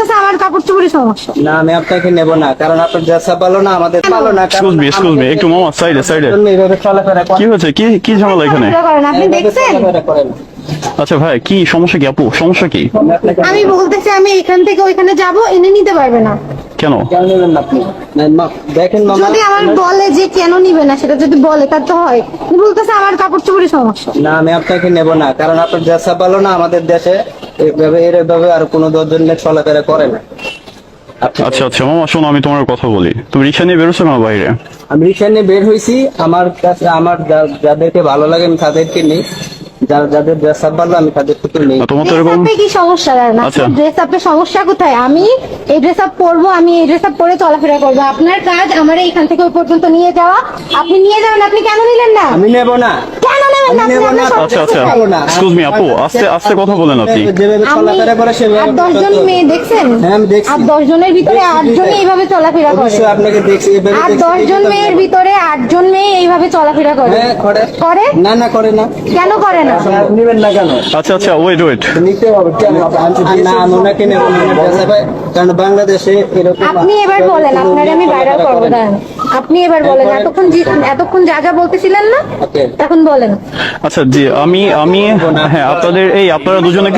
বলতেছে আমার কাপড় চোপড়ের সমস্যা। না আমি আপনাকে নেব না, কারণ আপনার ড্রেস আপ ভালো না, আমাদের ভালো না। এক্সকিউজ মি একটু মামা সাইডে এইভাবে চলাফেরা কি হয়েছে কি ঝামেলা এখানে? করেন আপনি দেখছেন? করেন। আচ্ছা ভাই কি সমস্যা কি আপু, সমস্যা কি? আমি বলতেছি আমি এখান থেকে ওইখানে যাব, এনে নিতে পারবে না। কেন? কেন নেবেন না আপনি? দেখেন মামা, যদি আমার বলে যে কেন নিবে না, সেটা যদি বলে তার তো হয়। উনি বলতেছে আমার কাপড় চোপড়ের সমস্যা। না আমি আপনাকে নেব না, কারণ আপনার ড্রেস আপ ভালো না, আমাদের দেশে এইভাবে আর কোনো 10 জন নিয়ে চলাফেরা করে না। আচ্ছা মামা শোনো, আমি তোমার কথা বলি। তুমি রিক্সা নিয়ে বেরোছো না বাইরে? আমি রিক্সা নিয়ে বের হয়েছি, আমার কাছে আমার যাদেরকে ভালো লাগে আমি তাদেরকে নিই, যাদের ড্রেস আপ ভালো আমি তাদেরকে তো নেই। তোমার তো ড্রেস এরকম আপে কি সমস্যা না? আচ্ছা। ড্রেস আপে সমস্যা কোথায়? আমি এই ড্রেস আপ পরবো, আমি এই ড্রেস আপ পরে চলাফেরা করবো। আপনার কাজ আমার এইখান থেকে ওই পর্যন্ত নিয়ে যাওয়া। আপনি নিয়ে যাবেন, আপনি কেন নিলেন না? আমি নেব না। কেন নেবেন না? আমি নেব না। আচ্ছা ভালো না। এক্সকিউজ মি আপু, আস্তে কথা বলেন আপনি। যেভাবে চলাফেরা করে সেভাবে আর 10 জন মেয়ে দেখছেন? হ্যাঁ, আমি দেখছি। আর 10 জনের ভিতরে 8 জনই এইভাবে চলাফেরা করে। অবশ্যই আপনাকে দেখছি এভাবে আর দেখছি। 10 জন মেয়ের ভিতরে 8 জন মেয়ে এইভাবে চলাফেরা করে। হ্যাঁ করে? না করে না। কেন করে না? নেবেন না কেন? আচ্ছা ওয়েট নিতে হবে কেন? না আমি ওনাকে নেব না, ড্রেস আপ, কারণ বাংলাদেশে এরকম। আপনি এবার বলেন, আপনারে আমি ভাইরাল করবো। দাঁড়ান, আপনি এবার বলেন। এতক্ষণ যা বলতেছিলেন না, Okay. এখন বলেন। আচ্ছা জি আমি হ্যাঁ আপনারা দুজনে